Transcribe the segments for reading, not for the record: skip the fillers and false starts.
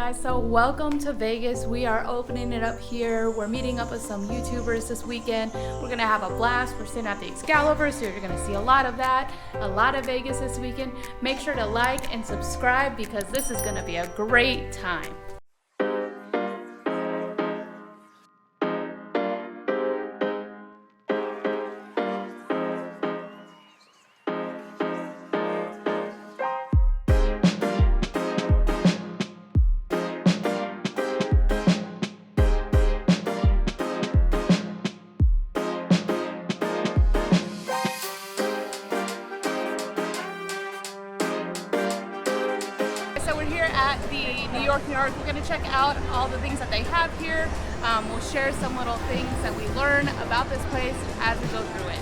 guys, so welcome to Vegas. We are opening it up here. We're meeting up with some YouTubers this weekend. We're gonna have a blast. We're staying at the Excalibur, so you're gonna see a lot of that, a lot of Vegas this weekend. Make sure to like and subscribe because this is gonna be a great time. At the New York. We're going to check out all the things that they have here. We'll share some little things that we learn about this place as we go through it.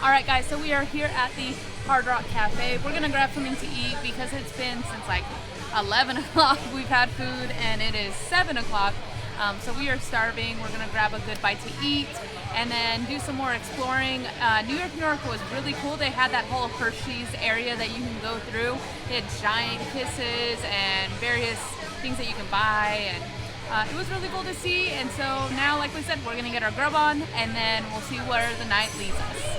Alright guys, so we are here at the Hard Rock Cafe. We're gonna grab something to eat because it's been since like 11 o'clock we've had food and it is 7 o'clock. So we are starving. We're gonna grab a good bite to eat and then do some more exploring. New York was really cool. They had that whole Hershey's area that you can go through. They had giant kisses and various things that you can buy, and it was really cool to see. And so now, like we said, we're gonna get our grub on and then we'll see where the night leads us.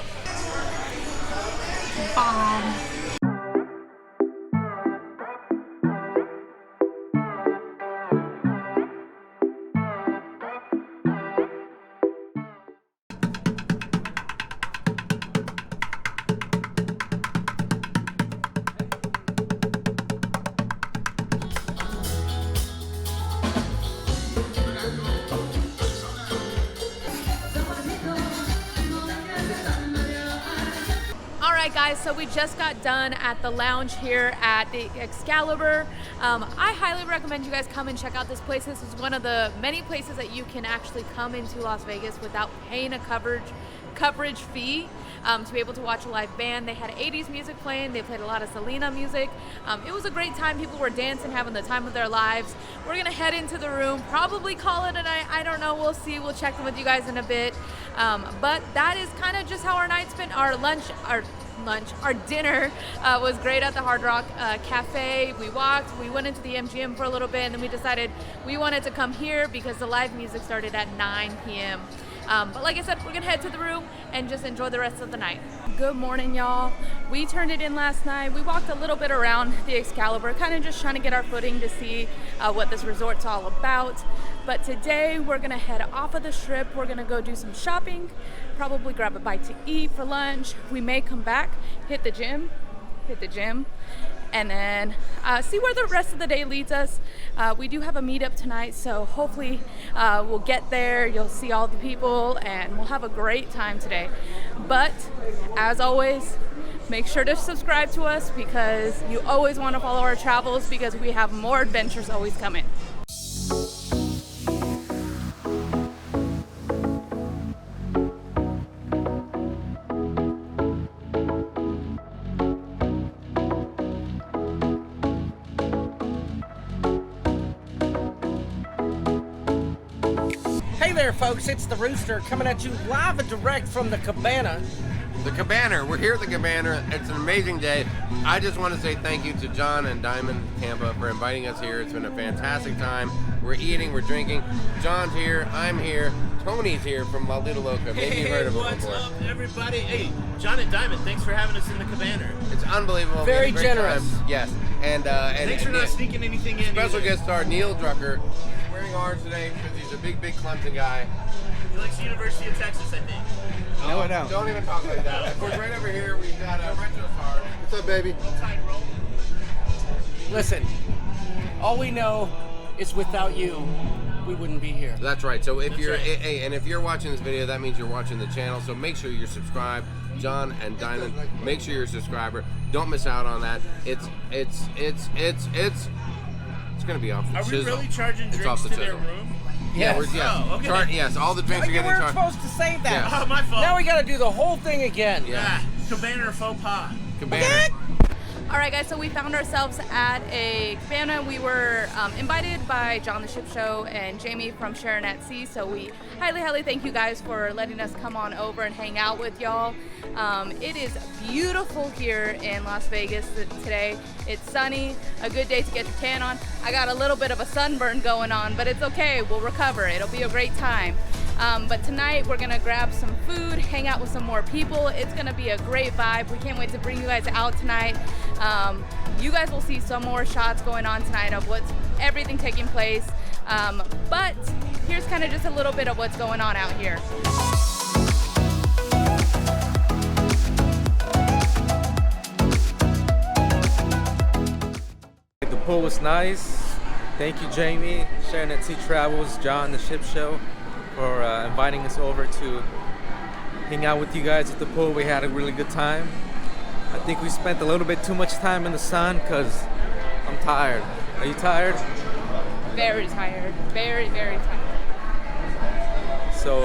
Alright guys, so we just got done at the lounge here at the Excalibur. I highly recommend you guys come and check out this place. This is one of the many places that you can actually come into Las Vegas without paying a coverage fee to be able to watch a live band. They had 80s music playing. They played a lot of Selena music. It was a great time. People were dancing, having the time of their lives. We're gonna head into the room, probably call it a night. I don't know, we'll see. We'll check in with you guys in a bit. But that is kind of just how our night's been. Our dinner was great at the Hard Rock Cafe. We went into the MGM for a little bit, and then we decided we wanted to come here because the live music started at 9 p.m. But like I said, we're gonna head to the room and just enjoy the rest of the night. Good morning, y'all. We turned it in last night. We walked a little bit around the Excalibur, kind of just trying to get our footing to see what this resort's all about. But today we're gonna head off of the strip. We're gonna go do some shopping, probably grab a bite to eat for lunch. We may come back, hit the gym, and then see where the rest of the day leads us. We do have a meetup tonight, so hopefully we'll get there. You'll see all the people and we'll have a great time today. But as always, make sure to subscribe to us because you always want to follow our travels because we have more adventures always coming. Hey there, folks, it's the Rooster coming at you live and direct from the Cabana. The Cabana. We're here at the Cabana. It's an amazing day. I just want to say thank you to John and Dymon Tampa for inviting us here. It's been a fantastic time. We're eating, we're drinking. John's here, I'm here, Tony's here from Lido Loca. Maybe you've heard of him before. What's up, everybody? Hey, John and Dymon, thanks for having us in the Cabana. It's unbelievable. Very We had a great generous. time. Yes. And Thanks for not sneaking anything in. Special either. guest star Neil Drucker. He's wearing orange today because he's a big Clemson guy. He likes the University of Texas, I think. No, I don't. Don't even talk like that. Of course, right over here we've got a retro car. What's up, baby? Roll Tide, roll. Listen, all we know is without you, we wouldn't be here. That's right. So if That's you're, right. hey, and if you're watching this video, that means you're watching the channel. So make sure you're subscribed. John and Dymon, make sure you're a subscriber. Don't miss out on that. It's gonna be off the Are we chisel. really charging It's drinks off the to their chisel. room? Yeah, Yes. Oh, okay. yes, all the drinks are You getting weren't charged. supposed to say that. Yeah. Oh, my fault. Now we got to do the whole thing again. Yeah. Cabana or faux pas? Cabana. All right, guys, so we found ourselves at a cabana. We were invited by John the Ship Show and Jamie from Sharon At Sea, so we highly thank you guys for letting us come on over and hang out with y'all. It is beautiful here in Las Vegas today. It's sunny, a good day to get your tan on. I got a little bit of a sunburn going on, but it's okay, we'll recover. It'll be a great time. But tonight we're gonna grab some food, hang out with some more people. It's gonna be a great vibe. We can't wait to bring you guys out tonight. You guys will see some more shots going on tonight of everything taking place. But here's kind of just a little bit of what's going on out here. The pool was nice. Thank you, Jamie, Sharon At Sea Travels, John the Ship Show, for inviting us over to hang out with you guys at the pool. We had a really good time. I think we spent a little bit too much time in the sun because I'm tired. Are you tired? Very tired, very tired. So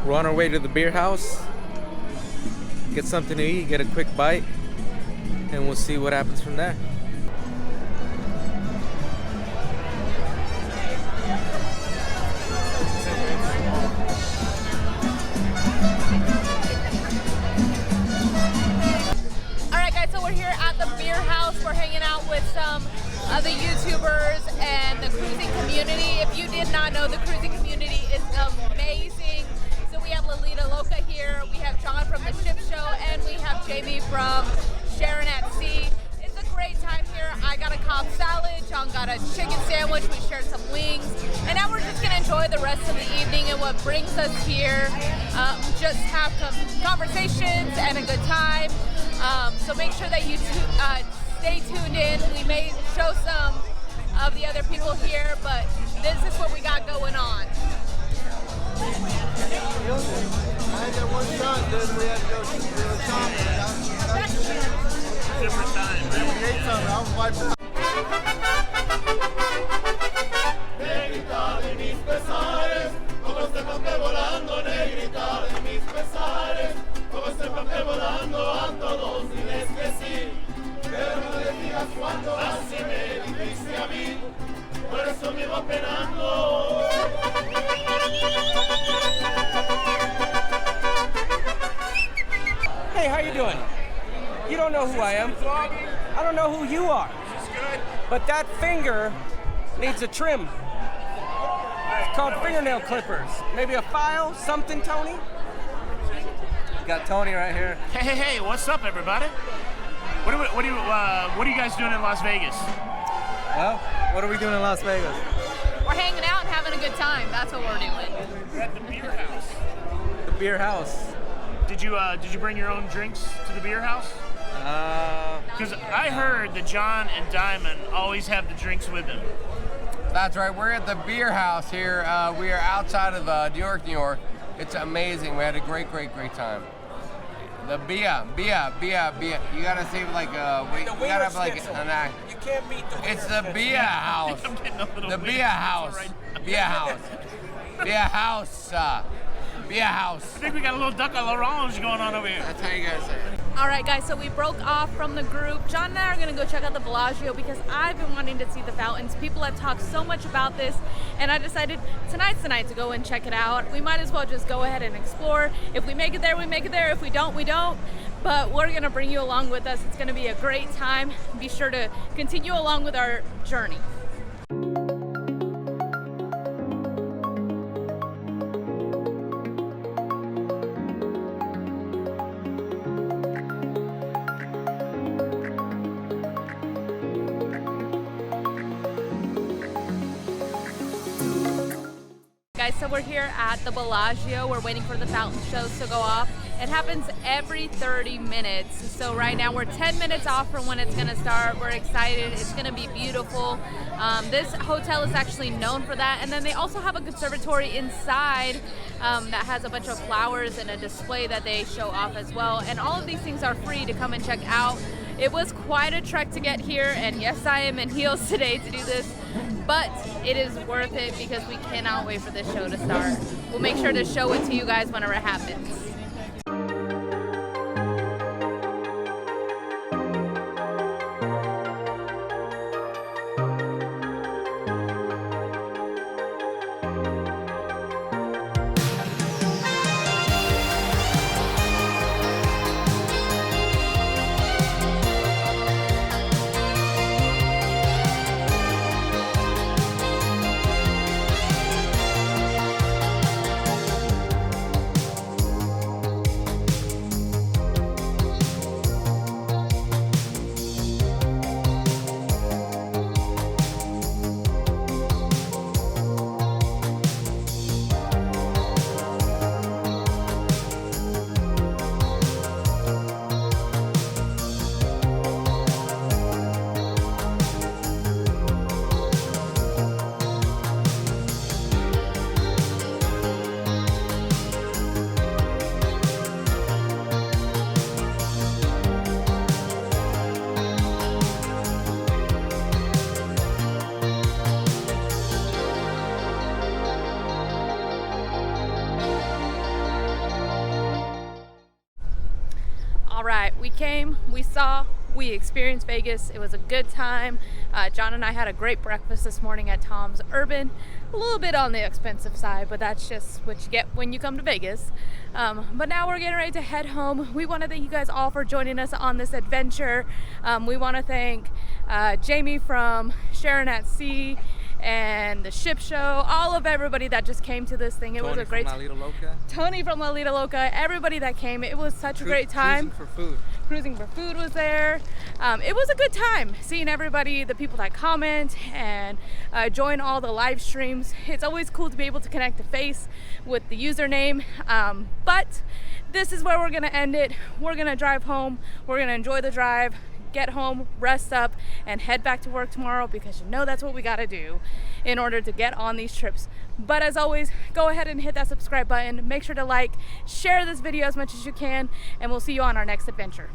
we're on our way to the beer house. Get something to eat, get a quick bite, and we'll see what happens from there. We're here at the beer house. We're hanging out with some of the YouTubers and the cruising community. If you did not know, the cruising community is amazing. So we have Lido Loca here, we have John from the Ship Show, and we have Jamie from Sharon At Sea. It's a great time here. I got a Cobb salad, John got a chicken sandwich, we shared some wings, and now we're just gonna enjoy the rest of the evening and what brings us here. Just have some conversations and a good time. So make sure that you stay tuned in. We may show some of the other people here, but this is what we got going on. Different time, right? Hey, how you doing? You don't know who I am. I don't know who you are. But that finger needs a trim. It's called fingernail clippers. Maybe a file, something, Tony? Got Tony right here. Hey, what's up, everybody? What are you guys doing in Las Vegas? Well, what are we doing in Las Vegas? We're hanging out and having a good time. That's what we're doing. We're at the beer house. The beer house. Did you bring your own drinks to the beer house? Because I heard that John and Dymon always have the drinks with them. That's right. We're at the beer house here. We are outside of New York. It's amazing. We had a great time. The beer. You gotta say like we gotta have like an act. You can't beat the It's the beer house. I'm getting a little The bit- beer house. It's all right. Beer house. Beer house. Beer house. I think we got a little duck à l'orange going on over here. That's how you guys say it. All right, guys, so we broke off from the group. John and I are gonna go check out the Bellagio because I've been wanting to see the fountains. People have talked so much about this, and I decided tonight's the night to go and check it out. We might as well just go ahead and explore. If we make it there, we make it there. If we don't, we don't. But we're gonna bring you along with us. It's gonna be a great time. Be sure to continue along with our journey. Guys, so we're here at the Bellagio. We're waiting for the fountain shows to go off. It happens every 30 minutes. So right now we're 10 minutes off from when it's gonna start. We're excited. It's gonna be beautiful. This hotel is actually known for that. And then they also have a conservatory inside that has a bunch of flowers and a display that they show off as well. And all of these things are free to come and check out. It was quite a trek to get here, and yes, I am in heels today to do this, but it is worth it because we cannot wait for this show to start. We'll make sure to show it to you guys whenever it happens. We came, we saw, we experienced Vegas. It was a good time. John and I had a great breakfast this morning at Tom's Urban. A little bit on the expensive side, but that's just what you get when you come to Vegas. But now we're getting ready to head home. We want to thank you guys all for joining us on this adventure. We want to thank Jamie from Sharon At Sea and the ship show, all of everybody that just came to this thing. It was a great Lido Loca. Tony from Lido Loca, everybody that came. It was such a great time. Cruising for food was there. It was a good time seeing everybody, the people that comment and join all the live streams. It's always cool to be able to connect the face with the username. But this is where we're gonna end it. We're gonna drive home. We're gonna enjoy the drive, get home, rest up, and head back to work tomorrow because you know that's what we gotta do in order to get on these trips. But as always, go ahead and hit that subscribe button. Make sure to like, share this video as much as you can, and we'll see you on our next adventure.